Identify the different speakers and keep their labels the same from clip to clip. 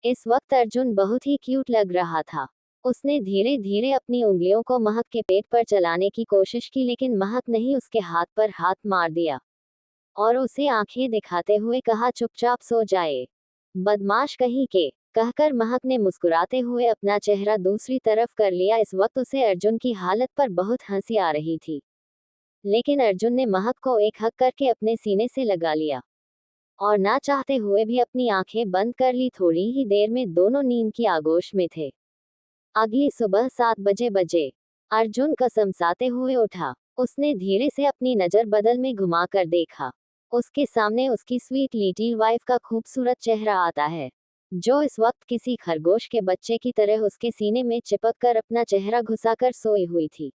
Speaker 1: इस वक्त अर्जुन बहुत ही क्यूट लग रहा था। उसने धीरे धीरे अपनी उंगलियों को महक के पेट पर चलाने की कोशिश की, लेकिन महक ने ही उसके हाथ पर हाथ मार दिया और उसे आंखें दिखाते हुए कहा, चुपचाप सो जाए, बदमाश कहीं के। कहकर महक ने मुस्कुराते हुए अपना चेहरा दूसरी तरफ कर लिया। इस वक्त उसे अर्जुन की हालत पर बहुत हंसी आ रही थी, लेकिन अर्जुन ने महक को एक हक करके अपने सीने से लगा लिया और ना चाहते हुए भी अपनी आंखें बंद कर ली। थोड़ी ही देर में दोनों नींद की आगोश में थे। अगली सुबह 7 बजे अर्जुन कसमसाते हुए उठा। उसने धीरे से अपनी नजर बदल में घुमाकर देखा। उसके सामने उसकी स्वीट लिटिल वाइफ का खूबसूरत चेहरा आता है, जो इस वक्त किसी खरगोश के बच्चे की तरह उसके सीने में चिपक कर अपना चेहरा घुसाकर सोई हुई थी।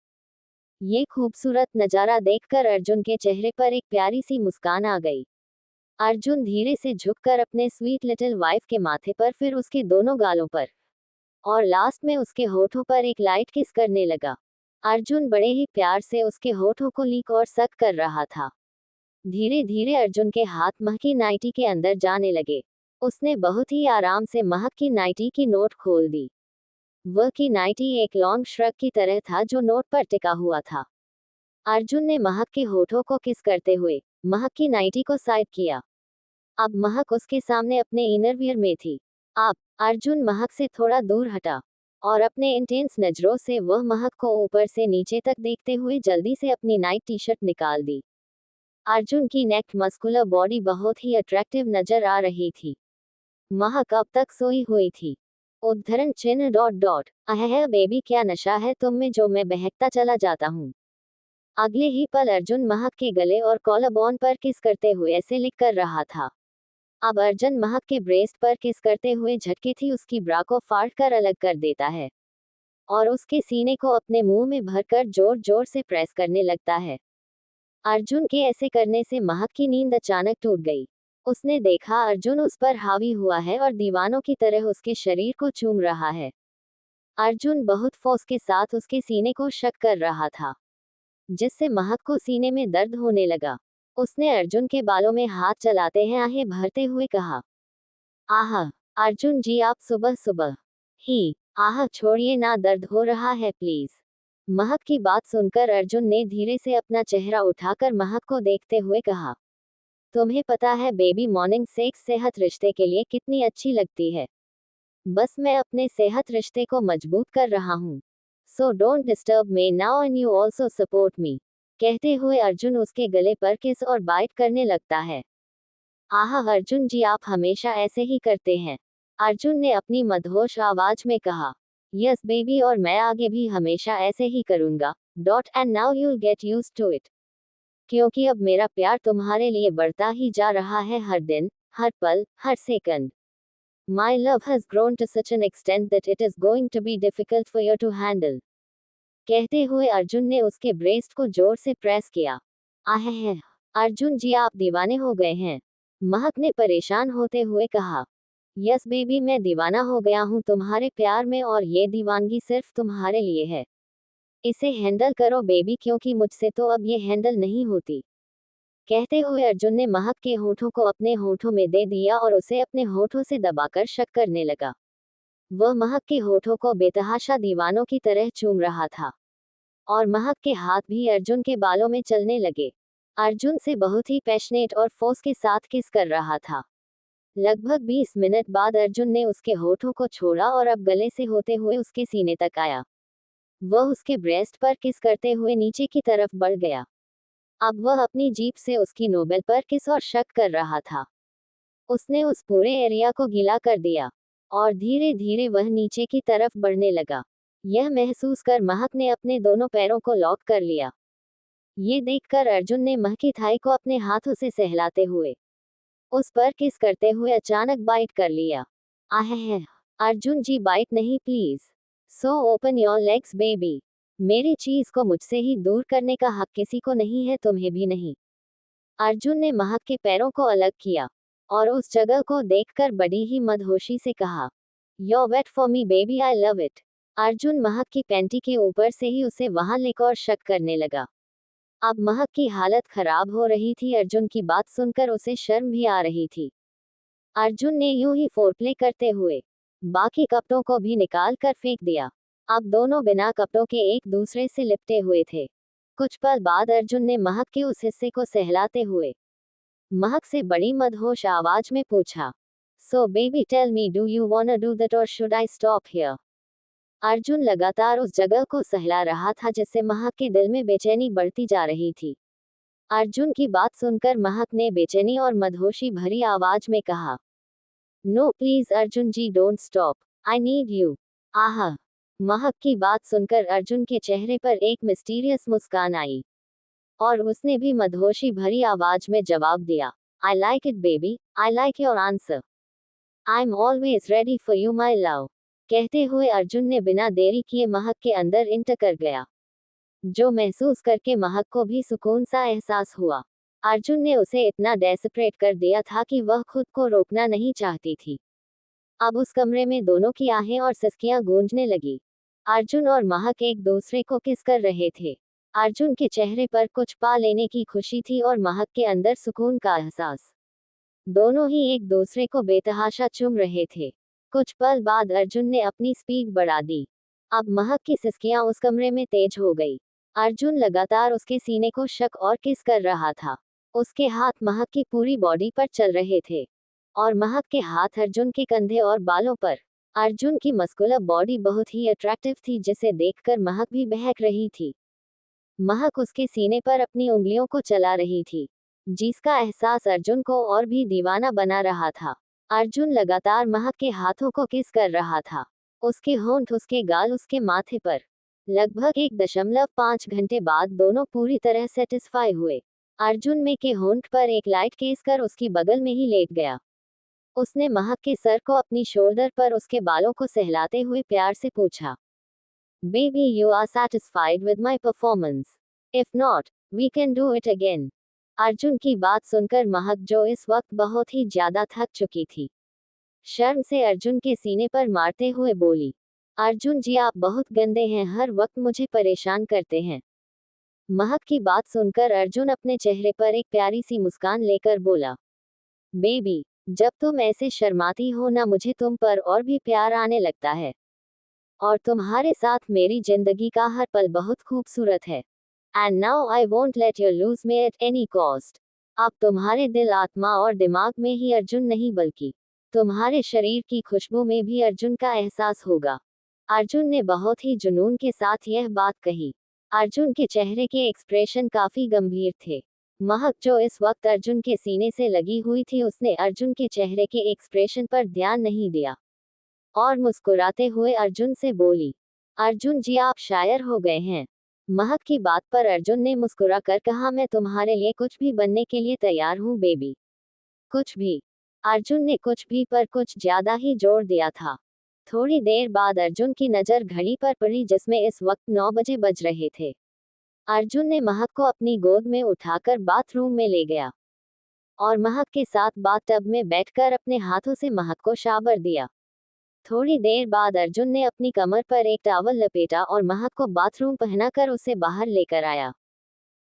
Speaker 1: ये खूबसूरत नजारा देखकर अर्जुन के चेहरे पर एक प्यारी सी मुस्कान आ गई। अर्जुन धीरे से झुककर अपने स्वीट लिटिल वाइफ के माथे पर, फिर उसके दोनों गालों पर और लास्ट में उसके होठों पर एक लाइट किस करने लगा। अर्जुन बड़े ही प्यार से उसके होठों को लीक और सक कर रहा था। धीरे धीरे अर्जुन के हाथ महक की नाइटी के अंदर जाने लगे। उसने बहुत ही आराम से महक की नाइटी की नोट खोल दी। वह की नाइटी एक लॉन्ग श्रग की तरह था जो नोट पर टिका हुआ था। अर्जुन ने महक के होठों को किस करते हुए महक की नाइटी को साइड किया। अब महक उसके सामने अपने इनरवियर में थी। अब अर्जुन महक से थोड़ा दूर हटा और अपने इंटेंस नजरों से वह महक को ऊपर से नीचे तक देखते हुए जल्दी से अपनी नाइट टी शर्ट निकाल दी। अर्जुन की नेक मस्कुलर बॉडी बहुत ही अट्रैक्टिव नजर आ रही थी। महक अब तक सोई हुई थी। उद्धरण चिन्ह डॉट डॉट अह बेबी, क्या नशा है तुम में जो मैं बहकता चला जाता हूँ। अगले ही पल अर्जुन महक के गले और कॉलर बोन पर किस करते हुए ऐसे लिख कर रहा था। अब अर्जुन महक के ब्रेस्ट पर किस करते हुए झटके थी उसकी ब्रा को फाड़ कर अलग कर देता है और उसके सीने को अपने मुंह में भरकर जोर जोर से प्रेस करने लगता है। अर्जुन के ऐसे करने से महक की नींद अचानक टूट गई। उसने देखा अर्जुन उस पर हावी हुआ है और दीवानों की तरह उसके शरीर को चूम रहा है। अर्जुन बहुत फोर्स के साथ उसके सीने को शक कर रहा था, जिससे महक को सीने में दर्द होने लगा। उसने अर्जुन के बालों में हाथ चलाते हैं आहें भरते हुए कहा, आह अर्जुन जी, आप सुबह सुबह ही आह छोड़िए ना, दर्द हो रहा है प्लीज। महक की बात सुनकर अर्जुन ने धीरे से अपना चेहरा उठाकर महक को देखते हुए कहा, तुम्हें पता है बेबी, मॉर्निंग सेक्स सेहत रिश्ते के लिए कितनी अच्छी लगती है। बस मैं अपने सेहत रिश्ते को मजबूत कर रहा हूँ। So don't disturb me now and you also support me. कहते हुए अर्जुन उसके गले पर किस और बाइट करने लगता है। आह अर्जुन जी, आप हमेशा ऐसे ही करते हैं। अर्जुन ने अपनी मदहोश आवाज में कहा, यस बेबी, और मैं आगे भी हमेशा ऐसे ही करूंगा। Dot and now you'll get used to it. क्योंकि अब मेरा प्यार तुम्हारे लिए बढ़ता ही जा रहा है, हर दिन, हर पल, हर second. My love has grown to such an extent that it is going to be difficult for you to handle. कहते हुए अर्जुन ने उसके ब्रेस्ट को जोर से प्रेस किया। आहे है अर्जुन जी, आप दीवाने हो गए हैं। महक ने परेशान होते हुए कहा, यस बेबी, मैं दीवाना हो गया हूँ तुम्हारे प्यार में, और ये दीवानगी सिर्फ तुम्हारे लिए है। इसे हैंडल करो बेबी, क्योंकि मुझसे तो अब ये हैंडल नहीं होती। कहते हुए अर्जुन ने महक के होठों को अपने होठों में दे दिया और उसे अपने होठों से दबाकर शक करने लगा। वह महक के होठों को बेतहाशा दीवानों की तरह चूम रहा था और महक के हाथ भी अर्जुन के बालों में चलने लगे। अर्जुन से बहुत ही पैशनेट और फोर्स के साथ किस कर रहा था। लगभग 20 मिनट बाद अर्जुन ने उसके होठों को छोड़ा और अब गले से होते हुए उसके सीने तक आया। वह उसके ब्रेस्ट पर किस करते हुए नीचे की तरफ बढ़ गया। अब वह अपनी जीभ से उसकी नोबल पर किस और शक कर रहा था। उसने उस पूरे एरिया को गीला कर दिया और धीरे धीरे वह नीचे की तरफ बढ़ने लगा। यह महसूस कर महक ने अपने दोनों पैरों को लॉक कर लिया। ये देखकर अर्जुन ने महक की थाई को अपने हाथों से सहलाते हुए उस पर किस करते हुए अचानक बाइट कर लिया। आह है अर्जुन जी, बाइट नहीं please. So open your legs baby. मेरी चीज को मुझसे ही दूर करने का हक किसी को नहीं है, तुम्हें भी नहीं। अर्जुन ने महक के पैरों को अलग किया और उस जगह को देखकर बड़ी ही मदहोशी से कहा, your weight for me baby, I love it. Arjun महक की पैंटी के ऊपर से ही उसे वहां लेकर और शक करने लगा। अब महक की हालत खराब हो रही थी। अर्जुन की बात सुनकर उसे शर्म भी आ रही थी। अर्जुन ने यूं ही फोरप्ले करते हुए बाकी कपड़ों को भी निकाल कर फेंक दिया। अब दोनों बिना कपड़ों के एक दूसरे से लिपटे हुए थे। कुछ पल बाद अर्जुन ने महक के उस हिस्से को सहलाते हुए महक से बड़ी मदहोश आवाज में पूछा, so baby tell me, do you wanna do that और should I stop here? Arjun लगातार उस जगह को सहला रहा था जिससे महक के दिल में बेचैनी बढ़ती जा रही थी। अर्जुन की बात सुनकर महक ने बेचैनी और मदहोशी भरी आवाज में कहा, no please Arjun ji, don't stop, I need you. Ah. Mehak की बात सुनकर अर्जुन के चेहरे पर एक मिस्टीरियस मुस्कान आई और उसने भी मदहोशी भरी आवाज में जवाब दिया, I like it baby, I like your answer, I am always ready for you my love. कहते हुए अर्जुन ने बिना देरी किए महक के अंदर इंटर कर गया, जो महसूस करके महक को भी सुकून सा एहसास हुआ। अर्जुन ने उसे इतना डेस्परेट कर दिया था कि वह खुद को रोकना नहीं चाहती थी। अब उस कमरे में दोनों की आहें और सिसकियां गूंजने लगी। अर्जुन और महक एक दूसरे को किस कर रहे थे। अर्जुन के चेहरे पर कुछ पा लेने की खुशी थी और महक के अंदर सुकून का एहसास। दोनों ही एक दूसरे को बेतहाशा चूम रहे थे। कुछ पल बाद अर्जुन ने अपनी स्पीड बढ़ा दी। अब महक की सिसकियां उस कमरे में तेज हो गई। अर्जुन लगातार उसके सीने को शक और किस कर रहा था। उसके हाथ महक की पूरी बॉडी पर चल रहे थे और महक के हाथ अर्जुन के कंधे और बालों पर। अर्जुन की मस्कुलर बॉडी बहुत ही अट्रैक्टिव थी जिसे देखकर महक भी बहक रही थी। महक उसके सीने पर अपनी उंगलियों को चला रही थी, जिसका एहसास अर्जुन को और भी दीवाना बना रहा था। अर्जुन लगातार महक के हाथों को किस कर रहा था, उसके होंठ, उसके गाल, उसके माथे पर। लगभग 1.5 घंटे बाद दोनों पूरी तरह सेटिस्फाई हुए। अर्जुन में के होंठ पर एक लाइट केस कर उसकी बगल में ही लेट गया। उसने महक के सर को अपनी शोल्डर पर उसके बालों को सहलाते हुए प्यार से पूछा, baby you are satisfied with my performance? If not, we can do it again. Arjun की बात सुनकर महक, जो इस वक्त बहुत ही ज्यादा थक चुकी थी, शर्म से अर्जुन के सीने पर मारते हुए बोली, अर्जुन जी आप बहुत गंदे हैं, हर वक्त मुझे परेशान करते हैं। महक की बात सुनकर अर्जुन अपने चेहरे पर एक प्यारी सी मुस्कान लेकर बोला, बेबी जब तुम ऐसे शर्माती हो ना, मुझे तुम पर और भी प्यार आने लगता है और तुम्हारे साथ मेरी जिंदगी का हर पल बहुत खूबसूरत है। And now I won't let you lose me at any cost. अब तुम्हारे दिल, आत्मा और दिमाग में ही अर्जुन नहीं बल्कि तुम्हारे शरीर की खुशबू में भी अर्जुन का एहसास होगा। अर्जुन ने बहुत ही जुनून के साथ यह बात कही। अर्जुन के चेहरे के एक्सप्रेशन काफी गंभीर थे। महक, जो इस वक्त अर्जुन के सीने से लगी हुई थी, उसने अर्जुन के चेहरे के एक्सप्रेशन पर ध्यान नहीं दिया और मुस्कुराते हुए अर्जुन से बोली, अर्जुन जी आप शायर हो गए हैं। महक की बात पर अर्जुन ने मुस्कुरा कर कहा, मैं तुम्हारे लिए कुछ भी बनने के लिए तैयार हूँ बेबी। कुछ भी। अर्जुन ने कुछ भी पर कुछ ज्यादा ही जोर दिया था। थोड़ी देर बाद अर्जुन की नजर घड़ी पर पड़ी जिसमें इस वक्त 9 बजे बज रहे थे। अर्जुन ने महक को अपनी गोद में उठाकर बाथरूम में ले गया और महक के साथ बाथटब में बैठकर अपने हाथों से महक को शावर दिया। थोड़ी देर बाद अर्जुन ने अपनी कमर पर एक टॉवल लपेटा और महक को बाथरूम पहनाकर उसे बाहर लेकर आया।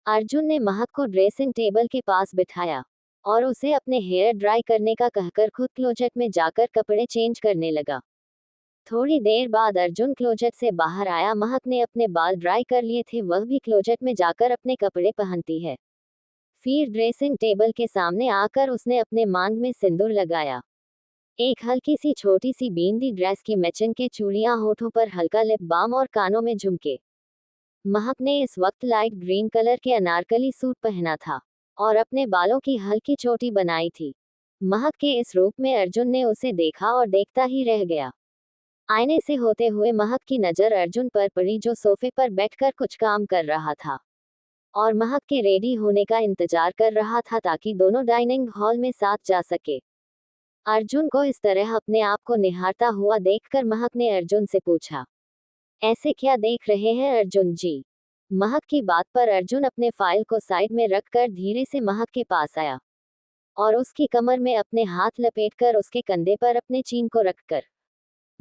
Speaker 1: अर्जुन ने महक को ड्रेसिंग टेबल के पास बिठाया और उसे अपने हेयर ड्राई करने का कहकर खुद क्लोजेट में जाकर कपड़े चेंज करने लगा। थोड़ी देर बाद अर्जुन क्लोजेट से बाहर आया। महक ने अपने बाल ड्राई कर लिए थे, वह भी क्लोजेट में जाकर अपने कपड़े पहनती है। फिर ड्रेसिंग टेबल के सामने आकर उसने अपने मांग में सिंदूर लगाया। एक हल्की सी छोटी सी बिंदी, ड्रेस की मैचिंग के चूड़ियां, होठों पर हल्का लिप बाम और कानों में झुमके। महक ने इस वक्त लाइट ग्रीन कलर के अनारकली सूट पहना था और अपने बालों की हल्की चोटी बनाई थी। महक के इस रूप में अर्जुन ने उसे देखा और देखता ही रह गया। आईने से होते हुए महक की नजर अर्जुन पर पड़ी, जो सोफे पर बैठकर कुछ काम कर रहा था और महक के रेडी होने का इंतजार कर रहा था ताकि दोनों डाइनिंग हॉल में साथ जा सके। अर्जुन को इस तरह अपने आप को निहारता हुआ देखकर महक ने अर्जुन से पूछा, ऐसे क्या देख रहे हैं अर्जुन जी? महक की बात पर अर्जुन अपने फाइल को साइड में रखकर धीरे से महक के पास आया और उसकी कमर में अपने हाथ लपेटकर उसके कंधे पर अपने चीन को रखकर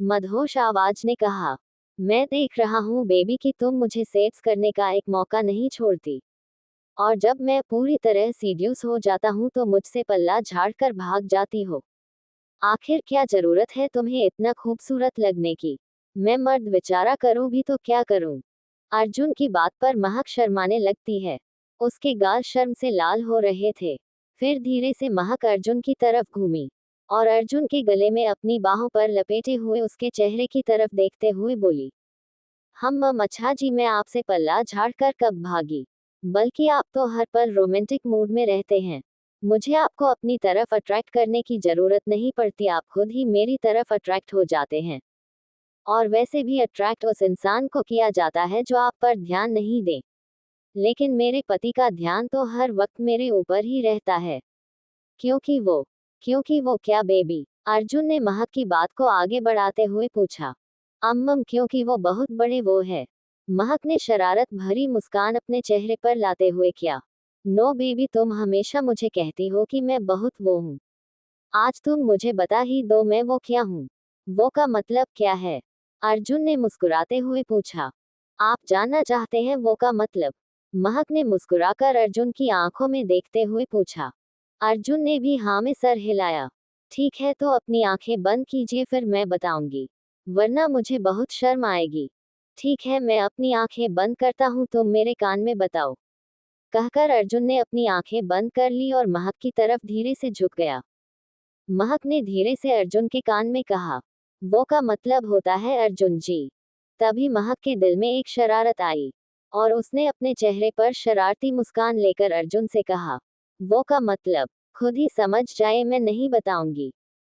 Speaker 1: मदहोश आवाज ने कहा, मैं देख रहा हूँ बेबी कि तुम मुझे सेक्स करने का एक मौका नहीं छोड़ती और जब मैं पूरी तरह सीड्यूस हो जाता हूँ तो मुझसे पल्ला झाड़कर भाग जाती हो। आखिर क्या जरूरत है तुम्हें इतना खूबसूरत लगने की? मैं मर्द बेचारा करूं भी तो क्या करूं? अर्जुन की बात पर महक शर्माने लगती है। उसके गाल शर्म से लाल हो रहे थे। फिर धीरे से महक अर्जुन की तरफ घूमी और अर्जुन के गले में अपनी बाहों पर लपेटे हुए उसके चेहरे की तरफ देखते हुए बोली, अच्छा जी, मैं आपसे पल्ला झाड़ कर कब भागी? बल्कि आप तो हर पल रोमांटिक मूड में रहते हैं। मुझे आपको अपनी तरफ अट्रैक्ट करने की जरूरत नहीं पड़ती, आप खुद ही मेरी तरफ अट्रैक्ट हो जाते हैं। और वैसे भी अट्रैक्ट उस इंसान को किया जाता है जो आप पर ध्यान नहीं दे। लेकिन मेरे पति का ध्यान तो हर वक्त मेरे ऊपर ही रहता है। क्योंकि वो क्योंकि वो क्या बेबी? अर्जुन ने महक की बात को आगे बढ़ाते हुए पूछा। क्योंकि वो बहुत बड़े वो है। महक ने शरारत भरी मुस्कान अपने चेहरे पर लाते हुए किया। नो बेबी, तुम हमेशा मुझे कहती हो कि मैं बहुत वो हूँ। आज तुम मुझे बता ही दो मैं वो क्या हूँ। वो का मतलब क्या है? अर्जुन ने मुस्कुराते हुए पूछा। आप जानना चाहते हैं वो का मतलब? महक ने मुस्कुराकर अर्जुन की आंखों में देखते हुए पूछा। अर्जुन ने भी हाँ में सर हिलाया। ठीक है, तो अपनी आंखें बंद कीजिए, फिर मैं बताऊंगी, वरना मुझे बहुत शर्म आएगी। ठीक है, मैं अपनी आंखें बंद करता हूँ, तुम मेरे कान में बताओ। कहकर अर्जुन ने अपनी आंखें बंद कर ली और महक की तरफ धीरे से झुक गया। महक ने धीरे से अर्जुन के कान में कहा, वो का मतलब होता है अर्जुन जी। तभी महक के दिल में एक शरारत आई और उसने अपने चेहरे पर शरारती मुस्कान लेकर अर्जुन से कहा, वो का मतलब खुद ही समझ जाए, मैं नहीं बताऊंगी।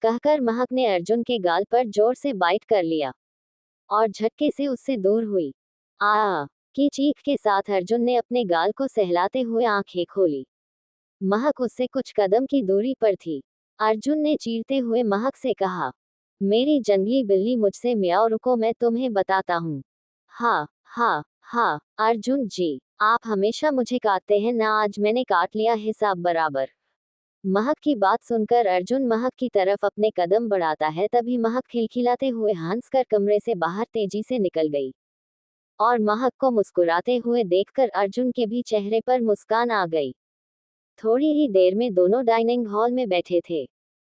Speaker 1: कहकर महक ने अर्जुन के गाल पर जोर से बाइट कर लिया और झटके से उससे दूर हुई। आ की चीख के साथ अर्जुन ने अपने गाल को सहलाते हुए आंखें खोली। महक उससे कुछ कदम की दूरी पर थी। अर्जुन ने चीरते हुए महक से कहा, मेरी जंगली बिल्ली मुझसे म्याओ, रुको मैं तुम्हें बताता हूँ। हाँ हाँ हाँ अर्जुन जी, आप हमेशा मुझे काटते हैं ना, आज मैंने काट लिया हिसाब बराबर। महक की बात सुनकर अर्जुन महक की तरफ अपने कदम बढ़ाता है, तभी महक खिलखिलाते हुए हंसकर कमरे से बाहर तेजी से निकल गई। और महक को मुस्कुराते हुए देखकर अर्जुन के भी चेहरे पर मुस्कान आ गई। थोड़ी ही देर में दोनों डाइनिंग हॉल में बैठे थे।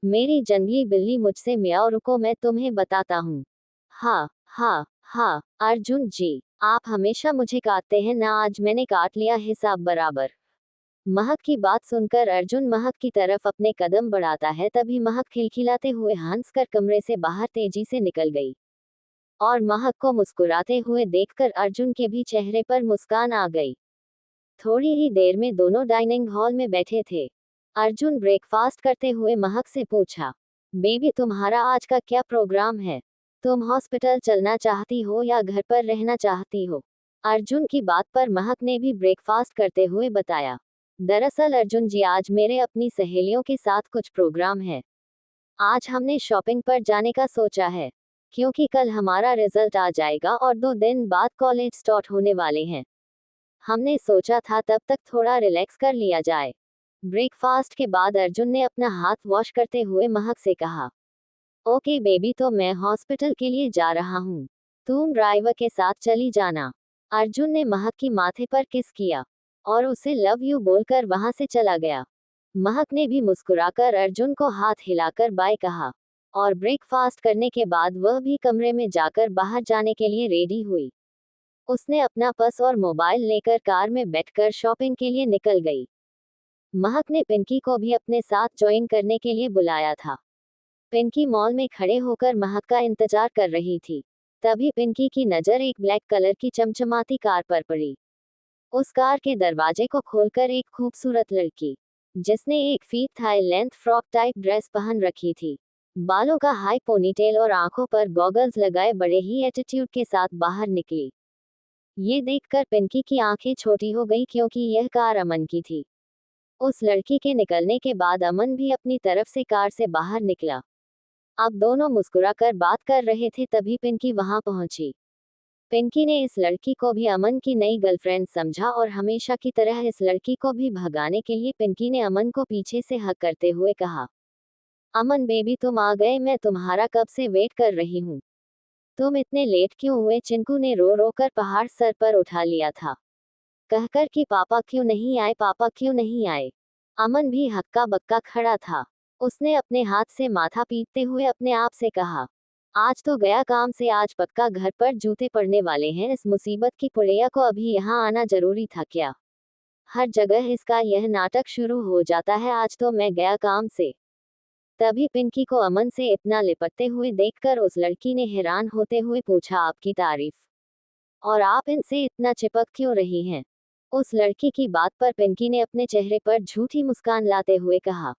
Speaker 1: मेरी जंगली बिल्ली मुझसे म्याओ, रुको मैं तुम्हें बताता हूँ। हाँ हाँ हाँ अर्जुन जी, आप हमेशा मुझे काटते हैं ना, आज मैंने काट लिया हिसाब बराबर। महक की बात सुनकर अर्जुन महक की तरफ अपने कदम बढ़ाता है, तभी महक खिलखिलाते हुए हंसकर कमरे से बाहर तेजी से निकल गई। और महक को मुस्कुराते हुए देखकर अर्जुन के भी चेहरे पर मुस्कान आ गई। थोड़ी ही देर में दोनों डाइनिंग हॉल में बैठे थे। अर्जुन ब्रेकफास्ट करते हुए महक से पूछा, बेबी तुम्हारा आज का क्या प्रोग्राम है? तुम हॉस्पिटल चलना चाहती हो या घर पर रहना चाहती हो? अर्जुन की बात पर महक ने भी ब्रेकफास्ट करते हुए बताया, दरअसल अर्जुन जी, आज मेरे अपनी सहेलियों के साथ कुछ प्रोग्राम है। आज हमने शॉपिंग पर जाने का सोचा है, क्योंकि कल हमारा रिजल्ट आ जाएगा और 2 दिन बाद कॉलेज स्टार्ट होने वाले हैं। हमने सोचा था तब तक थोड़ा रिलैक्स कर लिया जाए। ब्रेकफास्ट के बाद अर्जुन ने अपना हाथ वॉश करते हुए महक से कहा, ओके बेबी, तो मैं हॉस्पिटल के लिए जा रहा हूँ, तुम ड्राइवर के साथ चली जाना। अर्जुन ने महक की माथे पर किस किया और उसे लव यू बोलकर वहां से चला गया। महक ने भी मुस्कुराकर अर्जुन को हाथ हिलाकर बाय कहा और ब्रेकफास्ट करने के बाद वह भी कमरे में जाकर बाहर जाने के लिए रेडी हुई। उसने अपना पर्स और मोबाइल लेकर कार में बैठकर शॉपिंग के लिए निकल गई। महक ने पिंकी को भी अपने साथ ज्वाइन करने के लिए बुलाया था। पिंकी मॉल में खड़े होकर महक का इंतजार कर रही थी। तभी पिंकी की नजर एक ब्लैक कलर की चमचमाती कार पर पड़ी। उस कार के दरवाजे को खोलकर एक खूबसूरत लड़की, जिसने एक feet thigh length frock type dress पहन रखी थी, बालों का हाई पोनीटेल और आंखों पर गॉगल्स लगाए बड़े ही एटीट्यूड के साथ बाहर निकली। ये देखकर पिंकी की आंखें छोटी हो गई, क्योंकि यह कार अमन की थी। उस लड़की के निकलने के बाद अमन भी अपनी तरफ से कार से बाहर निकला। अब दोनों मुस्कुराकर बात कर रहे थे, तभी पिंकी वहां पहुंची। पिंकी ने इस लड़की को भी अमन की नई गर्लफ्रेंड समझा और हमेशा की तरह इस लड़की को भी भगाने के लिए पिंकी ने अमन को पीछे से हक करते हुए कहा, अमन बेबी तुम आ गए, मैं तुम्हारा कब से वेट कर रही हूँ। तुम इतने लेट क्यों हुए? चिंकू ने रो रो कर पहाड़ सर पर उठा लिया था, कहकर कि पापा क्यों नहीं आए, पापा क्यों नहीं आए। अमन भी हक्का बक्का खड़ा था। उसने अपने हाथ से माथा पीटते हुए अपने आप से कहा, आज तो गया काम से, आज पक्का घर पर जूते पड़ने वाले हैं। इस मुसीबत की पुड़ैया को अभी यहाँ आना जरूरी था क्या? हर जगह इसका यह नाटक शुरू हो जाता है। आज तो मैं गया काम से। तभी पिंकी को अमन से इतना लिपटते हुए देखकर उस लड़की ने हैरान होते हुए पूछा, आपकी तारीफ? और आप इनसे इतना चिपक क्यों रही हैं? उस लड़की की बात पर पिंकी ने अपने चेहरे पर झूठी मुस्कान लाते हुए कहा,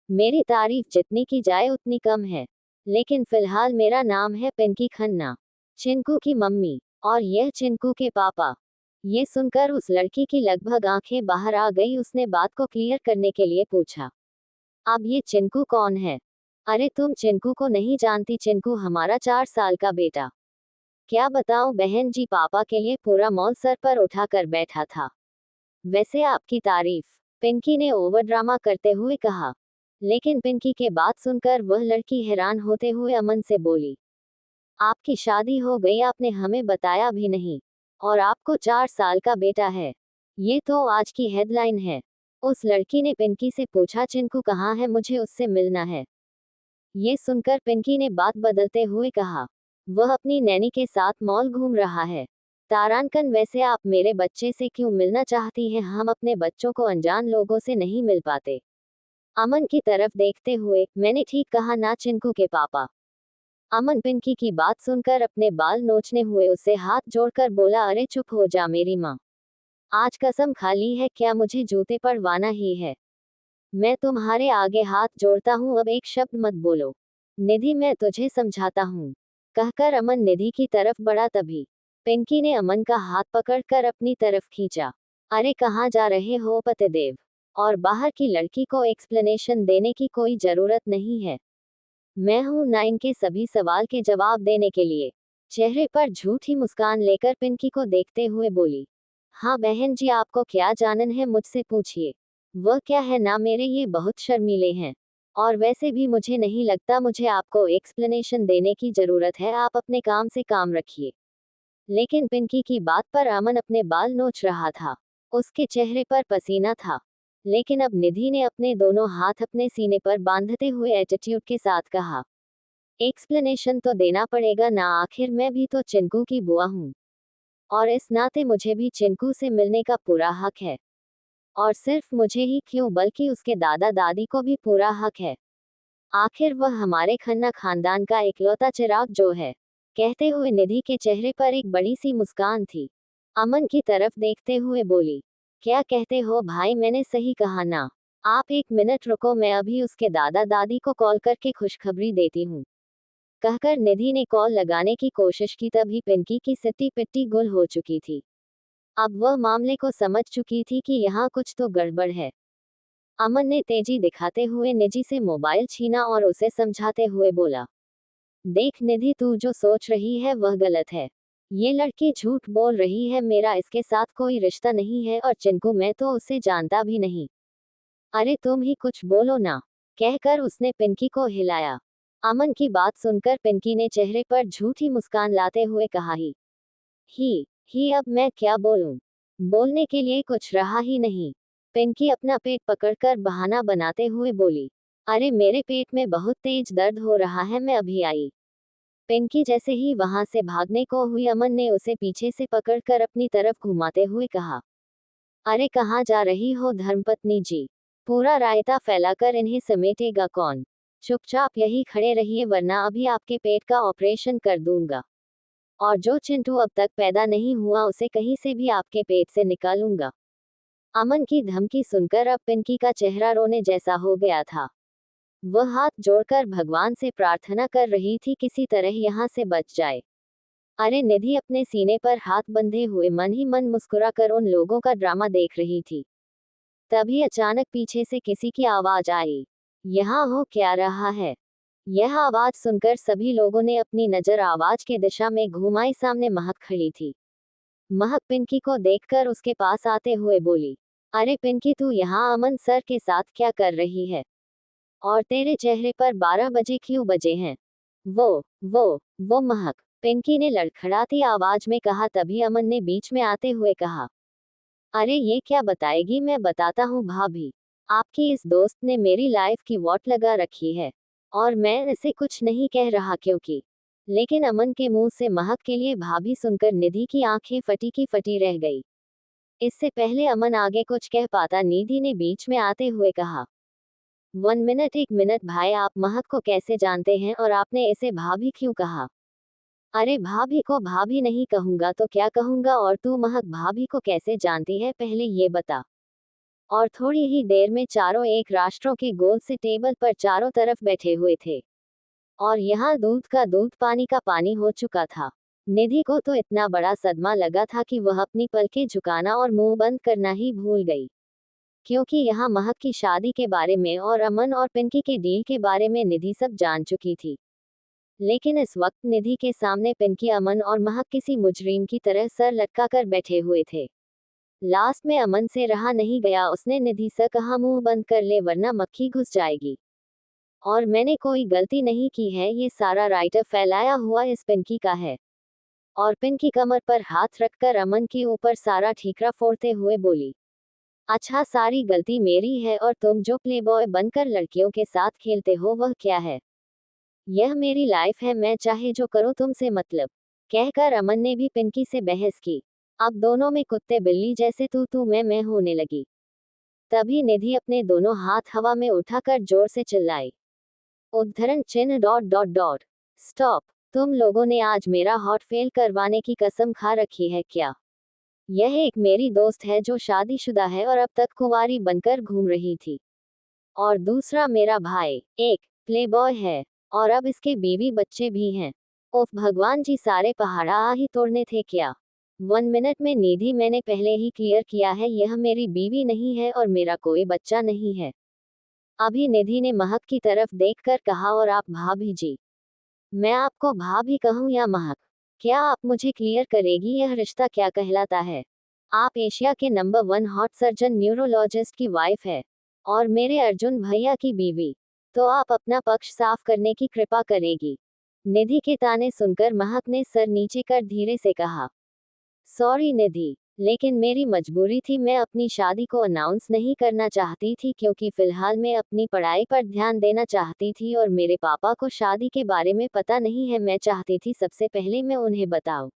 Speaker 1: मेरी तारीफ जितनी की जाए उतनी कम है। लेकिन फिलहाल मेरा नाम है पिंकी खन्ना, चिंकू की मम्मी, और यह चिंकू के पापा। ये सुनकर उस लड़की की लगभग आंखें बाहर आ गई। उसने बात को क्लियर करने के लिए पूछा, अब ये चिंकू कौन है? अरे तुम चिंकू को नहीं जानती? चिंकू हमारा 4 साल का बेटा। क्या बताऊं बहन जी, पापा के लिए पूरा मॉल सर पर उठाकर बैठा था। वैसे आपकी तारीफ, पिंकी ने ओवर ड्रामा करते हुए कहा। लेकिन पिंकी के बात सुनकर वह लड़की हैरान होते हुए अमन से बोली, आपकी शादी हो गई, आपने हमें बताया भी नहीं, और आपको 4 साल का बेटा है। ये तो आज की हेडलाइन है। उस लड़की ने पिंकी से पूछा, चिंकू कहाँ है? मुझे उससे मिलना है। ये सुनकर पिंकी ने बात बदलते हुए कहा, वह अपनी नैनी के साथ मॉल घूम रहा है। तारांकन, वैसे आप मेरे बच्चे से क्यों मिलना चाहती हैं? हम अपने बच्चों को अनजान लोगों से नहीं मिल पाते। अमन की तरफ देखते हुए, मैंने ठीक कहा ना चिंकू के पापा? अमन पिंकी की बात सुनकर अपने बाल नोचने हुए उससे हाथ जोड़कर बोला, अरे चुप हो जा मेरी माँ। आज कसम खा ली है क्या? मुझे जूते पड़वाना ही है। मैं तुम्हारे आगे हाथ जोड़ता हूँ, अब एक शब्द मत बोलो। निधि, मैं तुझे समझाता हूँ, कहकर अमन निधि की तरफ बढ़ा। तभी पिंकी ने अमन का हाथ पकड़कर अपनी तरफ खींचा। अरे कहाँ जा रहे हो पतिदेव? और बाहर की लड़की को एक्सप्लेनेशन देने की कोई जरूरत नहीं है। मैं हूँ ना इनके सभी सवाल के जवाब देने के लिए। चेहरे पर झूठी मुस्कान लेकर पिंकी को देखते हुए बोली, हाँ बहन जी, आपको क्या जानन है मुझसे पूछिए। वह क्या है ना, मेरे ये बहुत शर्मीले हैं। और वैसे भी मुझे नहीं लगता मुझे आपको एक्सप्लेनेशन देने की जरूरत है, आप अपने काम से काम रखिए। लेकिन पिंकी की बात पर अमन अपने बाल नोच रहा था। उसके चेहरे पर पसीना था। लेकिन अब निधि ने अपने दोनों हाथ अपने सीने पर बांधते हुए एटीट्यूड के साथ कहा, एक्सप्लेनेशन तो देना पड़ेगा ना, आखिर मैं भी तो चिंकू की बुआ हूँ। और इस नाते मुझे भी चिंकू से मिलने का पूरा हक है। और सिर्फ मुझे ही क्यों, बल्कि उसके दादा दादी को भी पूरा हक है। आखिर वह हमारे खन्ना खानदान का इकलौता चिराग जो है। कहते हुए निधि के चेहरे पर एक बड़ी सी मुस्कान थी। अमन की तरफ देखते हुए बोली, क्या कहते हो भाई, मैंने सही कहा ना? आप 1 मिनट रुको, मैं अभी उसके दादा दादी को कॉल करके खुशखबरी देती हूँ। कहकर निधि ने कॉल लगाने की कोशिश की। तभी पिंकी की सिट्टी पिट्टी गुल हो चुकी थी। अब वह मामले को समझ चुकी थी कि यहाँ कुछ तो गड़बड़ है। अमन ने तेजी दिखाते हुए निधि से मोबाइल छीना और उसे समझाते हुए बोला, देख निधि, तू जो सोच रही है वह गलत है। ये लड़की झूठ बोल रही है, मेरा इसके साथ कोई रिश्ता नहीं है, और चिंकू मैं तो उसे जानता भी नहीं। अरे तुम ही कुछ बोलो ना, कहकर उसने पिंकी को हिलाया। अमन की बात सुनकर पिंकी ने चेहरे पर झूठी मुस्कान लाते हुए कहा, ही अब मैं क्या बोलूं? बोलने के लिए कुछ रहा ही नहीं। पिंकी अपना पेट पकड़कर बहाना बनाते हुए बोली, अरे मेरे पेट में बहुत तेज दर्द हो रहा है, मैं अभी आई। पिंकी जैसे ही वहां से भागने को हुई, अमन ने उसे पीछे से पकड़कर अपनी तरफ घुमाते हुए कहा, अरे कहाँ जा रही हो धर्मपत्नी जी? पूरा रायता फैलाकर इन्हें समेटेगा कौन? चुपचाप यही खड़े रहिए, वरना अभी आपके पेट का ऑपरेशन कर दूंगा। और जो चिंटू अब तक पैदा नहीं हुआ उसे कहीं से भी आपके पेट से निकालूंगा। अमन की धमकी सुनकर अब पिंकी का चेहरा रोने जैसा हो गया था। वह हाथ जोड़कर भगवान से प्रार्थना कर रही थी, किसी तरह यहाँ से बच जाए। अरे निधि अपने सीने पर हाथ बंधे हुए मन ही मन मुस्कुराकर उन लोगों का ड्रामा देख रही थी। तभी अचानक पीछे से किसी की आवाज आई, यहाँ हो क्या रहा है? यह आवाज सुनकर सभी लोगों ने अपनी नजर आवाज के दिशा में घुमाई। सामने महक खड़ी थी। महक पिंकी को देखकर उसके पास आते हुए बोली, अरे पिंकी, तू यहाँ अमन सर के साथ क्या कर रही है? और तेरे चेहरे पर 12 बजे क्यों बजे हैं? वो महक, पिंकी ने लड़खड़ाती आवाज में कहा। तभी अमन ने बीच में आते हुए कहा, अरे ये क्या बताएगी? मैं बताता हूँ भाभी। आपकी इस दोस्त ने मेरी लाइफ की वॉट लगा रखी है और मैं इसे कुछ नहीं कह रहा क्योंकि। लेकिन अमन के मुंह से महक के लिए भाभी सुनकर निधि की आंखें फटी की फटी रह गई। इससे पहले अमन आगे कुछ कह पाता निधि ने बीच में आते हुए कहा, 1 मिनट 1 मिनट भाई, आप महक को कैसे जानते हैं और आपने इसे भाभी क्यों कहा? अरे भाभी को भाभी नहीं कहूंगा तो क्या कहूंगा, और तू महक भाभी को कैसे जानती है पहले ये बता। और थोड़ी ही देर में चारों एक राष्ट्रों के गोल से टेबल पर चारों तरफ बैठे हुए थे और यहाँ दूध का दूध पानी का पानी हो चुका था। निधि को तो इतना बड़ा सदमा लगा था कि वह अपनी पलकें झुकाना और मुंह बंद करना ही भूल गई, क्योंकि यहाँ महक की शादी के बारे में और अमन और पिंकी के डील के बारे में निधि सब जान चुकी थी। लेकिन इस वक्त निधि के सामने पिंकी, अमन और महक किसी मुजरिम की तरह सर लटका कर बैठे हुए थे। लास्ट में अमन से रहा नहीं गया, उसने निधि से कहा, मुंह बंद कर ले वरना मक्खी घुस जाएगी। और मैंने कोई गलती नहीं की है, ये सारा राइटर फैलाया हुआ इस पिंकी का है। और पिंकी कमर पर हाथ रखकर अमन के ऊपर सारा ठीकरा फोड़ते हुए बोली, अच्छा सारी गलती मेरी है और तुम जो प्लेबॉय बनकर लड़कियों के साथ खेलते हो वह क्या है? यह मेरी लाइफ है, मैं चाहे जो करूं तुमसे मतलब। कहकर अमन ने भी पिंकी से बहस की। अब दोनों में कुत्ते बिल्ली जैसे तू मैं होने लगी। तभी निधि अपने दोनों हाथ हवा में उठाकर जोर से चिल्लाई, उद्धरण चिन्ह डॉट डॉट डॉट। स्टॉप, तुम लोगों ने आज मेरा हॉट फेल करवाने की कसम खा रखी है क्या? यह एक मेरी दोस्त है जो शादीशुदा है और अब तक कुंवारी बनकर घूम रही थी, और दूसरा मेरा भाई एक प्लेबॉय है और अब इसके बीवी बच्चे भी हैं। ओफ भगवान जी, सारे पहाड़ा आ ही तोड़ने थे क्या? 1 मिनट में निधि, मैंने पहले ही क्लियर किया है, यह मेरी बीवी नहीं है और मेरा कोई बच्चा नहीं है। अभी निधि ने महक की तरफ देखकर कहा, और आप भाभी जी, मैं आपको भाभी कहूँ या महक? क्या आप मुझे क्लियर करेगी यह रिश्ता क्या कहलाता है? आप एशिया के नंबर 1 हॉट सर्जन न्यूरोलॉजिस्ट की वाइफ है और मेरे अर्जुन भैया की बीवी, तो आप अपना पक्ष साफ करने की कृपा करेगी। निधि के ताने सुनकर महक ने सर नीचे कर धीरे से कहा, सॉरी निधि, लेकिन मेरी मजबूरी थी, मैं अपनी शादी को अनाउंस नहीं करना चाहती थी क्योंकि फिलहाल मैं अपनी पढ़ाई पर ध्यान देना चाहती थी और मेरे पापा को शादी के बारे में पता नहीं है, मैं चाहती थी सबसे पहले मैं उन्हें बताऊं।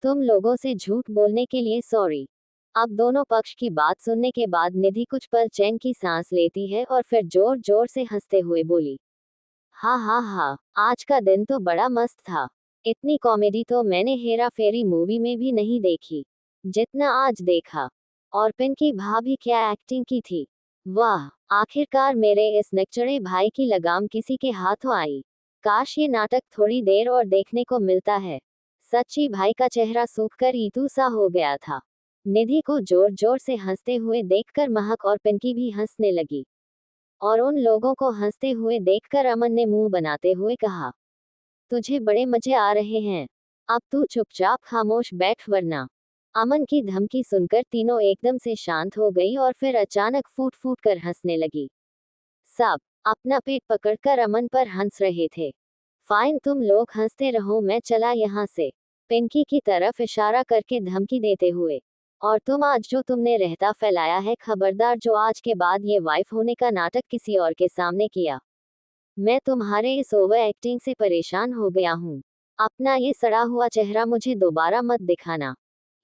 Speaker 1: तुम लोगों से झूठ बोलने के लिए सॉरी। अब दोनों पक्ष की बात सुनने के बाद निधि कुछ पल चैन की सांस लेती है और फिर जोर जोर से हंसते हुए बोली, हाँ हाँ हाँ, आज का दिन तो बड़ा मस्त था। इतनी कॉमेडी तो मैंने हेरा फेरी मूवी में भी नहीं देखी जितना आज देखा। और पिंकी भाभी क्या एक्टिंग की थी। वाह, आखिरकार मेरे इस नकचड़े भाई की लगाम किसी के हाथों आई। काश ये नाटक थोड़ी देर और देखने को मिलता है। सच्ची भाई का चेहरा सूखकर ईतू सा हो गया था। निधि को जोर जोर से हंसते हुए देखकर महक और पिंकी भी हंसने लगी और उन लोगों को हंसते हुए देखकर अमन ने मुंह बनाते हुए कहा, तुझे बड़े मजे आ रहे हैं, अब तू चुपचाप खामोश बैठ वरना। अमन की धमकी सुनकर तीनों एकदम से शांत हो गई और फिर अचानक फूट फूट कर हंसने लगी। सब अपना पेट पकड़कर अमन पर हंस रहे थे। फाइन, तुम लोग हंसते रहो, मैं चला यहाँ से, पिंकी की तरफ इशारा करके धमकी देते हुए। और तुम आज जो तुमने रहता फैलाया है, खबरदार जो आज के बाद ये वाइफ होने का नाटक किसी और के सामने किया। मैं तुम्हारे इस ओवर एक्टिंग से परेशान हो गया हूँ। अपना ये सड़ा हुआ चेहरा मुझे दोबारा मत दिखाना।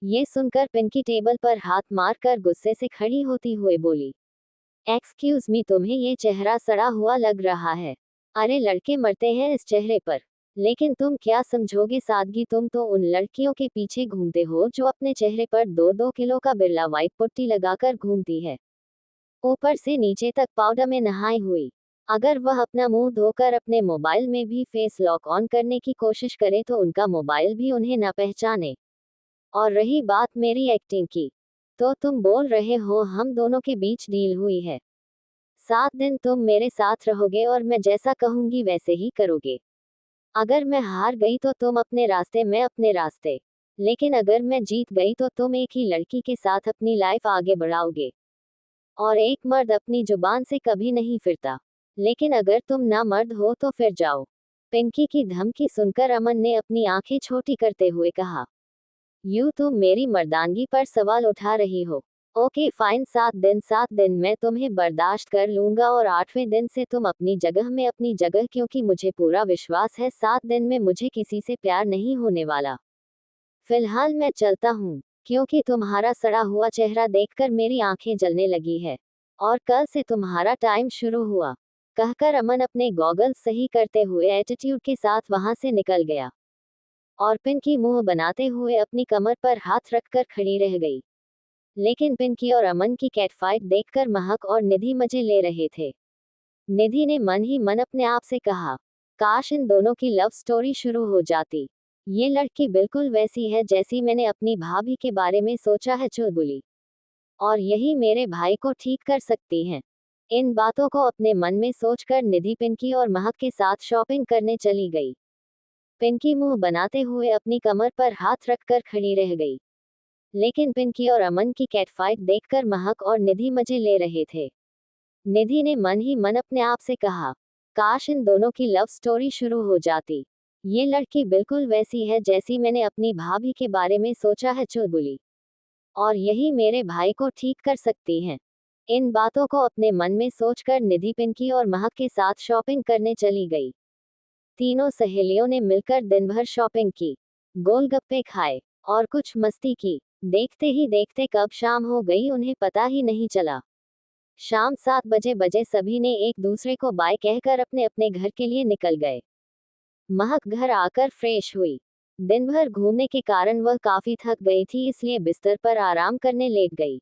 Speaker 1: ये सुनकर पिंकी टेबल पर हाथ मारकर गुस्से से खड़ी होती हुए बोली, एक्सक्यूज मी, तुम्हें ये चेहरा सड़ा हुआ लग रहा है? अरे लड़के मरते हैं इस चेहरे पर, लेकिन तुम क्या समझोगे सादगी, तुम तो उन लड़कियों के पीछे घूमते हो जो अपने चेहरे पर 2-2 किलो का बिरला व्हाइट पुट्टी लगाकर घूमती है, ऊपर से नीचे तक पाउडर में नहाई हुई। अगर वह अपना मुंह धोकर अपने मोबाइल में भी फेस लॉक ऑन करने की कोशिश करे तो उनका मोबाइल भी उन्हें न पहचाने। और रही बात मेरी एक्टिंग की, तो तुम बोल रहे हो हम दोनों के बीच डील हुई है। 7 दिन तुम मेरे साथ रहोगे और मैं जैसा कहूंगी वैसे ही करोगे। अगर मैं हार गई तो तुम अपने रास्ते, मैं अपने रास्ते। लेकिन अगर मैं जीत गई तो तुम एक ही लड़की के साथ अपनी लाइफ आगे बढ़ाओगे। और एक मर्द अपनी जुबान से कभी नहीं फिरता। लेकिन अगर तुम ना मर्द हो तो फिर जाओ। पिंकी की धमकी सुनकर अमन ने अपनी आंखें छोटी करते हुए कहा, यूं तुम मेरी मर्दानगी पर सवाल उठा रही हो? ओके फाइन, 7 दिन मैं तुम्हें बर्दाश्त कर लूंगा और 8वें दिन से तुम अपनी जगह में अपनी जगह, क्योंकि मुझे पूरा विश्वास है 7 दिन में मुझे किसी से प्यार नहीं होने वाला। फिलहाल मैं चलता हूँ, क्योंकि तुम्हारा सड़ा हुआ चेहरा देखकर मेरी आंखें जलने लगी है। और कल से तुम्हारा टाइम शुरू हुआ। कहकर अमन अपने गॉगल्स सही करते हुए एटीट्यूड के साथ वहां से निकल गया। और पिंकी मुंह बनाते हुए अपनी कमर पर हाथ रखकर खड़ी रह गई। लेकिन पिंकी और अमन की कैटफाइट देखकर महक और निधि मजे ले रहे थे। निधि ने मन ही मन अपने आप से कहा, काश इन दोनों की लव स्टोरी शुरू हो जाती। ये लड़की बिल्कुल वैसी है जैसी मैंने अपनी भाभी के बारे में सोचा है, चुलबुली। और यही मेरे भाई को ठीक कर सकती हैं। इन बातों को अपने मन में सोचकर निधि पिंकी और महक के साथ शॉपिंग करने चली गई। पिंकी मुंह बनाते हुए अपनी कमर पर हाथ रखकर खड़ी रह गई। लेकिन पिंकी और अमन की कैटफाइट देखकर महक और निधि मजे ले रहे थे। निधि ने मन ही मन अपने आप से कहा, काश इन दोनों की लव स्टोरी शुरू हो जाती। ये लड़की बिल्कुल वैसी है जैसी मैंने अपनी भाभी के बारे में सोचा है, चुलबुली। और यही मेरे भाई को ठीक कर सकती हैं। इन बातों को अपने मन में सोचकर निधि पिंकी और महक के साथ शॉपिंग करने चली गई। तीनों सहेलियों ने मिलकर दिन भर शॉपिंग की, गोलगप्पे खाए और कुछ मस्ती की। देखते ही देखते कब शाम हो गई उन्हें पता ही नहीं चला। शाम 7 बजे सभी ने एक दूसरे को बाय कहकर अपने अपने घर के लिए निकल गए। महक घर आकर फ्रेश हुई। दिन भर घूमने के कारण वह काफी थक गई थी, इसलिए बिस्तर पर आराम करने लेट गई।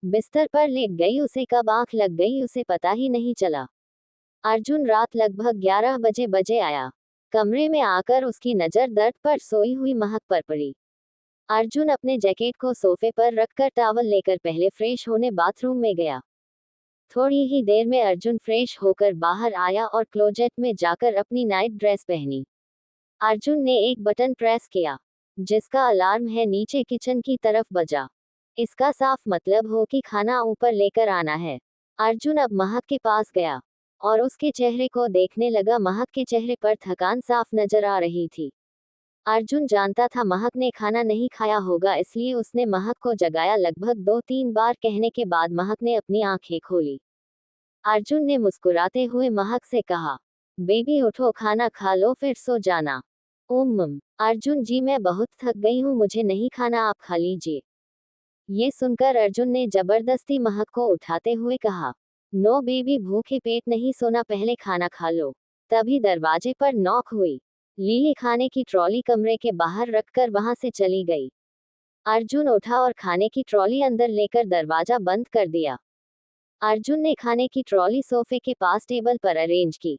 Speaker 1: बिस्तर पर लेट गई उसे कब आंख लग गई उसे पता ही नहीं चला। अर्जुन रात लगभग 11 बजे आया। कमरे में आकर उसकी नजर दर्द पर सोई हुई महक पर पड़ी। अर्जुन अपने जैकेट को सोफे पर रखकर टॉवल लेकर पहले फ्रेश होने बाथरूम में गया। थोड़ी ही देर में अर्जुन फ्रेश होकर बाहर आया और क्लोजेट में जाकर अपनी नाइट ड्रेस पहनी। अर्जुन ने एक बटन प्रेस किया, जिसका अलार्म है नीचे किचन की तरफ बजा। इसका साफ मतलब हो कि खाना ऊपर लेकर आना है। अर्जुन अब महक के पास गया और उसके चेहरे को देखने लगा। महक के चेहरे पर थकान साफ नजर आ रही थी। अर्जुन जानता था महक ने खाना नहीं खाया होगा, इसलिए उसने महक को जगाया। लगभग 2-3 बार कहने के बाद महक ने अपनी आंखें खोली। अर्जुन ने मुस्कुराते हुए महक से कहा, बेबी उठो, खाना खा लो फिर सो जाना। अर्जुन जी मैं बहुत थक गई हूँ, मुझे नहीं खाना, आप खा लीजिए। ये सुनकर अर्जुन ने जबरदस्ती महक को उठाते हुए कहा, नो बेबी, भूखे पेट नहीं सोना, पहले खाना खा लो। तभी दरवाजे पर नॉक हुई। लीली खाने की ट्रॉली कमरे के बाहर रखकर वहां से चली गई। अर्जुन उठा और खाने की ट्रॉली अंदर लेकर दरवाजा बंद कर दिया। अर्जुन ने खाने की ट्रॉली सोफे के पास टेबल पर अरेंज की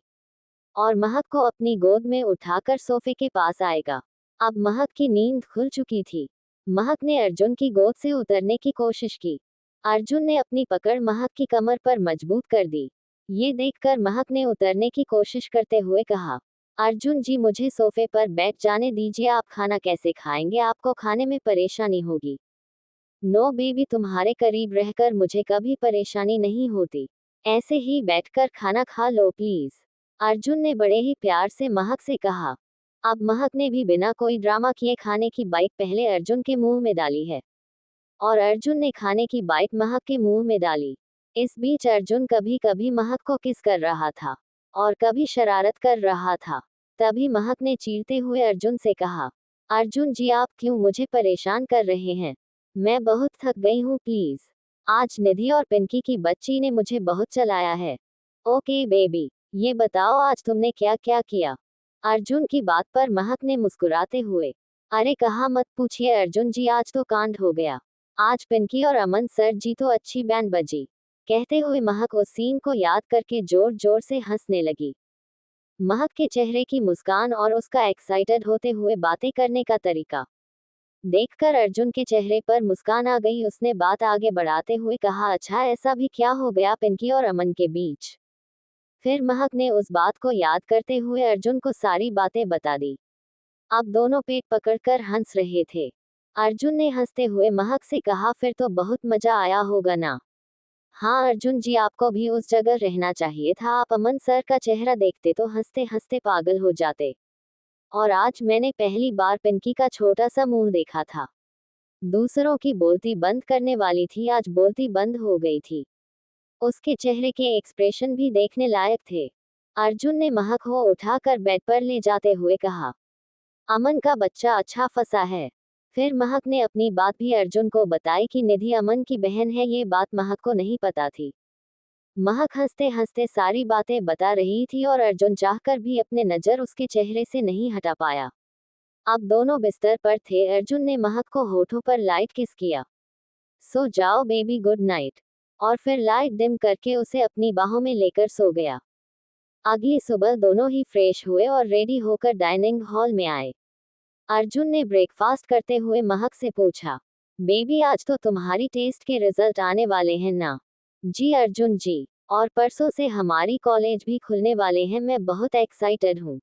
Speaker 1: और महक को अपनी गोद में उठाकर सोफे के पास आएगा। अब महक की नींद खुल चुकी थी। महक ने अर्जुन की गोद से उतरने की कोशिश की। अर्जुन ने अपनी पकड़ महक की कमर पर मजबूत कर दी। ये देखकर महक ने उतरने की कोशिश करते हुए कहा, अर्जुन जी मुझे सोफे पर बैठ जाने दीजिए, आप खाना कैसे खाएंगे, आपको खाने में परेशानी होगी। नो बेबी, तुम्हारे करीब रहकर मुझे कभी परेशानी नहीं होती, ऐसे ही बैठकर खाना खा लो प्लीज। अर्जुन ने बड़े ही प्यार से महक से कहा। अब महक ने भी बिना कोई ड्रामा किए खाने की बाइट पहले अर्जुन के मुंह में डाली है और अर्जुन ने खाने की बाइट महक के मुंह में डाली। इस बीच अर्जुन कभी कभी महक को किस कर रहा था और कभी शरारत कर रहा था। तभी महक ने चीरते हुए अर्जुन से कहा, अर्जुन जी आप क्यों मुझे परेशान कर रहे हैं, मैं बहुत थक गई हूँ प्लीज। आज निधि और पिंकी की बच्ची ने मुझे बहुत चलाया है। ओके बेबी, ये बताओ आज तुमने क्या क्या किया। अर्जुन की बात पर महक ने मुस्कुराते हुए, अरे कहा मत पूछिए अर्जुन जी, आज तो कांड हो गया। आज पिंकी और अमन सर जी तो अच्छी बैंड बजी। कहते हुए महक उस सीन को याद करके जोर जोर से हंसने लगी। महक के चेहरे की मुस्कान और उसका एक्साइटेड होते हुए बातें करने का तरीका देखकर अर्जुन के चेहरे पर मुस्कान आ गई। उसने बात आगे बढ़ाते हुए कहा, अच्छा ऐसा भी क्या हो गया पिंकी और अमन के बीच। फिर महक ने उस बात को याद करते हुए अर्जुन को सारी बातें बता दी। अब दोनों पेट पकड़कर हंस रहे थे। अर्जुन ने हंसते हुए महक से कहा, फिर तो बहुत मजा आया होगा ना। हाँ अर्जुन जी, आपको भी उस जगह रहना चाहिए था, आप अमन सर का चेहरा देखते तो हंसते हंसते पागल हो जाते। और आज मैंने पहली बार पिंकी का छोटा सा मुंह देखा था। दूसरों की बोलती बंद करने वाली थी, आज बोलती बंद हो गई थी। उसके चेहरे के एक्सप्रेशन भी देखने लायक थे। अर्जुन ने महक को उठाकर बेड पर ले जाते हुए कहा, अमन का बच्चा अच्छा फंसा है। फिर महक ने अपनी बात भी अर्जुन को बताई कि निधि अमन की बहन है, ये बात महक को नहीं पता थी। महक हंसते हंसते सारी बातें बता रही थी और अर्जुन चाहकर भी अपने नजर उसके चेहरे से नहीं हटा पाया। अब दोनों बिस्तर पर थे। अर्जुन ने महक को होठों पर लाइट किस किया। सो जाओ बेबी, गुड नाइट। और फिर लाइट डिम करके उसे अपनी बाहों में लेकर सो गया। अगली सुबह दोनों ही फ्रेश हुए और रेडी होकर डाइनिंग हॉल में आए। अर्जुन ने ब्रेकफास्ट करते हुए महक से पूछा, बेबी आज तो तुम्हारी टेस्ट के रिजल्ट आने वाले हैं ना? जी अर्जुन जी, और परसों से हमारी कॉलेज भी खुलने वाले हैं, मैं बहुत एक्साइटेड हूँ।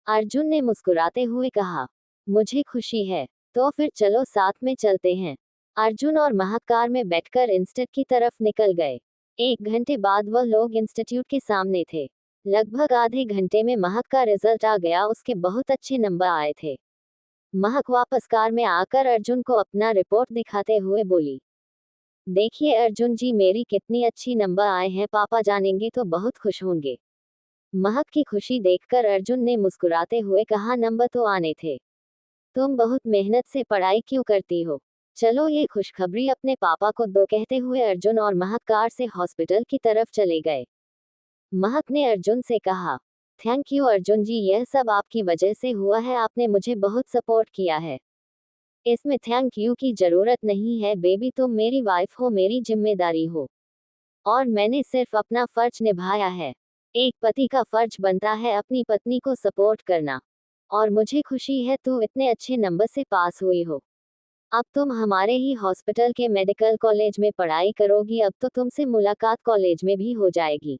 Speaker 1: अर्जुन ने मुस्कुराते हुए कहा, मुझे खुशी है। तो फिर चलो साथ में चलते हैं। अर्जुन और महक कार में बैठकर इंस्टीट्यूट की तरफ निकल गए। 1 घंटे बाद वह लोग इंस्टीट्यूट के सामने थे। लगभग आधे घंटे में महक का रिजल्ट आ गया, उसके बहुत अच्छे नंबर आए थे। महक वापस कार में आकर अर्जुन को अपना रिपोर्ट दिखाते हुए बोली, देखिए अर्जुन जी, मेरी कितनी अच्छी नंबर आए हैं, पापा जानेंगे तो बहुत खुश होंगे। महक की खुशी देखकर अर्जुन ने मुस्कुराते हुए कहा, नंबर तो आने थे, तुम बहुत मेहनत से पढ़ाई क्यों करती हो? चलो ये खुशखबरी अपने पापा को दो। कहते हुए अर्जुन और महक कार से हॉस्पिटल की तरफ चले गए। महक ने अर्जुन से कहा, थैंक यू अर्जुन जी, यह सब आपकी वजह से हुआ है, आपने मुझे बहुत सपोर्ट किया है। इसमें थैंक यू की जरूरत नहीं है बेबी, तुम मेरी वाइफ हो, मेरी जिम्मेदारी हो, और मैंने सिर्फ अपना फर्ज निभाया है। एक पति का फर्ज बनता है अपनी पत्नी को सपोर्ट करना, और मुझे खुशी है तू इतने अच्छे नंबर से पास हुई हो। अब तुम हमारे ही हॉस्पिटल के मेडिकल कॉलेज में पढ़ाई करोगी, अब तो तुमसे मुलाकात कॉलेज में भी हो जाएगी।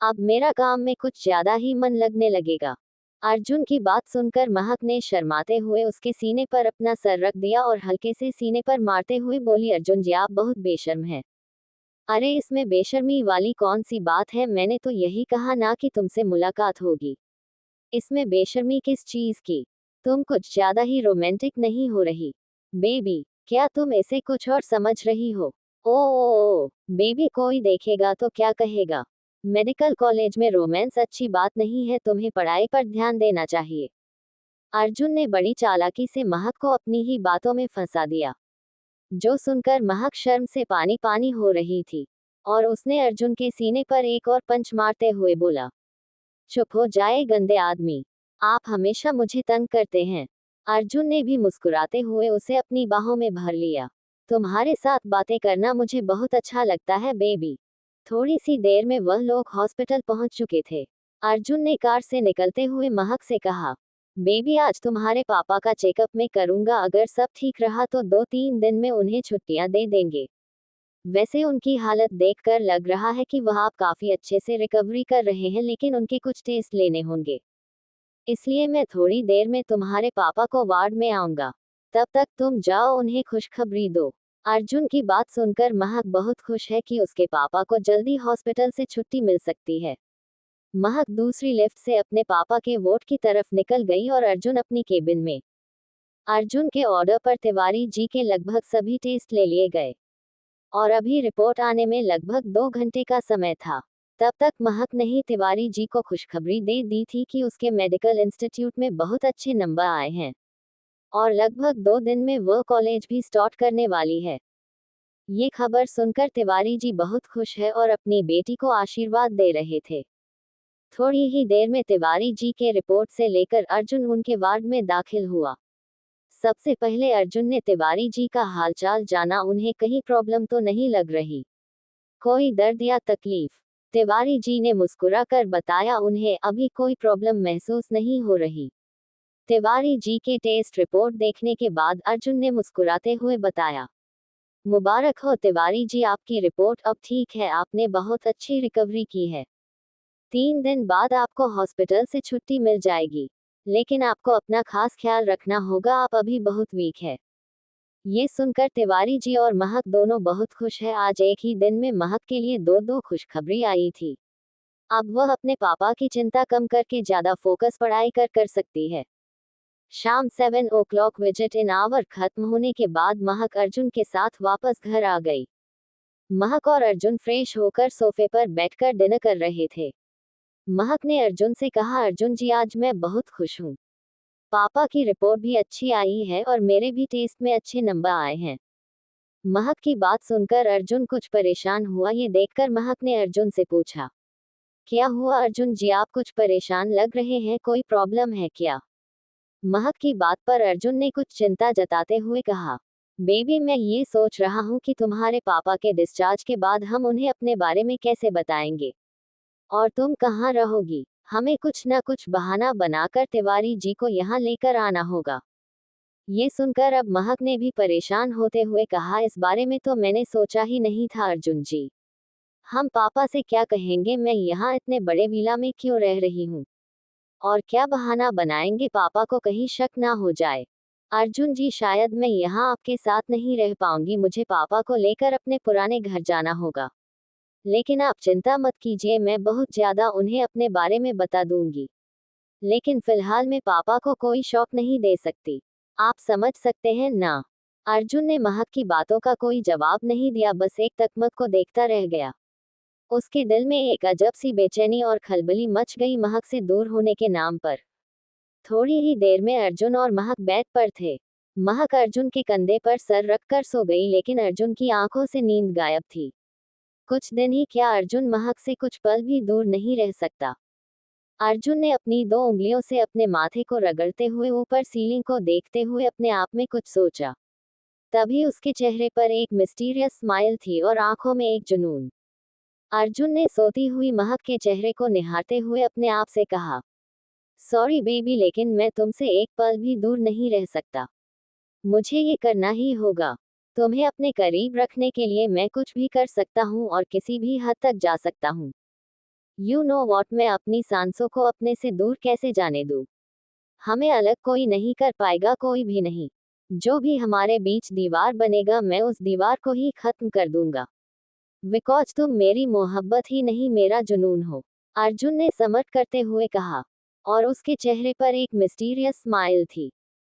Speaker 1: अब मेरा काम में कुछ ज्यादा ही मन लगने लगेगा। अर्जुन की बात सुनकर महक ने शर्माते हुए उसके सीने पर अपना सर रख दिया और हल्के से सीने पर मारते हुए बोली, अर्जुन जी आप बहुत बेशर्म हैं। अरे इसमें बेशर्मी वाली कौन सी बात है, मैंने तो यही कहा ना कि तुमसे मुलाकात होगी। इसमें बेशर्मी किस चीज की? तुम कुछ ज्यादा ही रोमांटिक नहीं हो रही बेबी? क्या तुम इसे कुछ और समझ रही हो? ओ बेबी, कोई देखेगा तो क्या कहेगा? मेडिकल कॉलेज में रोमांस अच्छी बात नहीं है, तुम्हें पढ़ाई पर ध्यान देना चाहिए। अर्जुन ने बड़ी चालाकी से महक को अपनी ही बातों में फंसा दिया, जो सुनकर महक शर्म से पानी पानी हो रही थी, और उसने अर्जुन के सीने पर एक और पंच मारते हुए बोला, चुप हो जाए गंदे आदमी, आप हमेशा मुझे तंग करते हैं। अर्जुन ने भी मुस्कुराते हुए उसे अपनी बाहों में भर लिया। तुम्हारे साथ बातें करना मुझे बहुत अच्छा लगता है बेबी। थोड़ी सी देर में वह लोग हॉस्पिटल पहुंच चुके थे। अर्जुन ने कार से निकलते हुए महक से कहा, बेबी आज तुम्हारे पापा का चेकअप में करूंगा, अगर सब ठीक रहा तो 2-3 दिन में उन्हें छुट्टियां दे देंगे। वैसे उनकी हालत देखकर लग रहा है कि वह आप काफी अच्छे से रिकवरी कर रहे हैं, लेकिन उनके कुछ टेस्ट लेने होंगे, इसलिए मैं थोड़ी देर में तुम्हारे पापा को वार्ड में आऊंगा। तब तक तुम जाओ, उन्हें खुशखबरी दो। अर्जुन की बात सुनकर महक बहुत खुश है कि उसके पापा को जल्दी हॉस्पिटल से छुट्टी मिल सकती है। महक दूसरी लिफ्ट से अपने पापा के वार्ड की तरफ निकल गई और अर्जुन अपनी केबिन में। अर्जुन के ऑर्डर पर तिवारी जी के लगभग सभी टेस्ट ले लिए गए, और अभी रिपोर्ट आने में लगभग 2 घंटे का समय था। तब तक महक ने ही तिवारी जी को खुशखबरी दे दी थी कि उसके मेडिकल इंस्टीट्यूट में बहुत अच्छे नंबर आए हैं, और लगभग 2 दिन में वह कॉलेज भी स्टार्ट करने वाली है। ये खबर सुनकर तिवारी जी बहुत खुश है और अपनी बेटी को आशीर्वाद दे रहे थे। थोड़ी ही देर में तिवारी जी के रिपोर्ट से लेकर अर्जुन उनके वार्ड में दाखिल हुआ। सबसे पहले अर्जुन ने तिवारी जी का हालचाल जाना, उन्हें कहीं प्रॉब्लम तो नहीं लग रही, कोई दर्द या तकलीफ? तिवारी जी ने मुस्कुराकर बताया, उन्हें अभी कोई प्रॉब्लम महसूस नहीं हो रही। तिवारी जी के टेस्ट रिपोर्ट देखने के बाद अर्जुन ने मुस्कुराते हुए बताया, मुबारक हो तिवारी जी, आपकी रिपोर्ट अब ठीक है, आपने बहुत अच्छी रिकवरी की है। 3 दिन बाद आपको हॉस्पिटल से छुट्टी मिल जाएगी, लेकिन आपको अपना खास ख्याल रखना होगा, आप अभी बहुत वीक है। ये सुनकर तिवारी जी और महक दोनों बहुत खुश है। आज एक ही दिन में महक के लिए दो दो खुशखबरी आई थी। अब वह अपने पापा की चिंता कम करके ज्यादा फोकस पढ़ाई कर सकती है। शाम 7 o'clock विजिट इन आवर खत्म होने के बाद महक अर्जुन के साथ वापस घर आ गई। महक और अर्जुन फ्रेश होकर सोफे पर बैठकर डिनर कर रहे थे। महक ने अर्जुन से कहा, अर्जुन जी आज मैं बहुत खुश हूँ। पापा की रिपोर्ट भी अच्छी आई है और मेरे भी टेस्ट में अच्छे नंबर आए हैं। महक की बात सुनकर अर्जुन कुछ परेशान हुआ। ये देखकर महक ने अर्जुन से पूछा, क्या हुआ अर्जुन जी, आप कुछ परेशान लग रहे हैं, कोई प्रॉब्लम है क्या? महक की बात पर अर्जुन ने कुछ चिंता जताते हुए कहा, बेबी मैं ये सोच रहा हूँ कि तुम्हारे पापा के डिस्चार्ज के बाद हम उन्हें अपने बारे में कैसे बताएंगे, और तुम कहाँ रहोगी? हमें कुछ न कुछ बहाना बनाकर तिवारी जी को यहाँ लेकर आना होगा। ये सुनकर अब महक ने भी परेशान होते हुए कहा, इस बारे में तो मैंने सोचा ही नहीं था अर्जुन जी। हम पापा से क्या कहेंगे, मैं यहाँ इतने बड़े विला में क्यों रह रही हूँ, और क्या बहाना बनाएंगे, पापा को कहीं शक ना हो जाए। अर्जुन जी शायद मैं यहाँ आपके साथ नहीं रह पाऊंगी, मुझे पापा को लेकर अपने पुराने घर जाना होगा। लेकिन आप चिंता मत कीजिए, मैं बहुत ज्यादा उन्हें अपने बारे में बता दूंगी। लेकिन फिलहाल मैं पापा को कोई शौक नहीं दे सकती, आप समझ सकते हैं ना। अर्जुन ने महक की बातों का कोई जवाब नहीं दिया, बस एक तकमक को देखता रह गया। उसके दिल में एक अजब सी बेचैनी और खलबली मच गई महक से दूर होने के नाम पर। थोड़ी ही देर में अर्जुन और महक बेड पर थे। महक अर्जुन के कंधे पर सर रखकर सो गई, लेकिन अर्जुन की आंखों से नींद गायब थी। कुछ दिन ही क्या, अर्जुन महक से कुछ पल भी दूर नहीं रह सकता। अर्जुन ने अपनी 2 उंगलियों से अपने माथे को रगड़ते हुए ऊपर सीलिंग को देखते हुए अपने आप में कुछ सोचा। तभी उसके चेहरे पर एक मिस्टीरियस स्माइल थी और आंखों में एक जुनून। अर्जुन ने सोती हुई महक के चेहरे को निहारते हुए अपने आप से कहा, सॉरी बेबी, लेकिन मैं तुमसे एक पल भी दूर नहीं रह सकता। मुझे ये करना ही होगा। तुम्हें अपने करीब रखने के लिए मैं कुछ भी कर सकता हूँ और किसी भी हद तक जा सकता हूँ। यू नो वॉट, मैं अपनी सांसों को अपने से दूर कैसे जाने दूँ। हमें अलग कोई नहीं कर पाएगा, कोई भी नहीं। जो भी हमारे बीच दीवार बनेगा, मैं उस दीवार को ही खत्म कर दूंगा। बिकॉज तुम मेरी मोहब्बत ही नहीं, मेरा जुनून हो। अर्जुन ने समर्थ करते हुए कहा, और उसके चेहरे पर एक मिस्टीरियस स्माइल थी।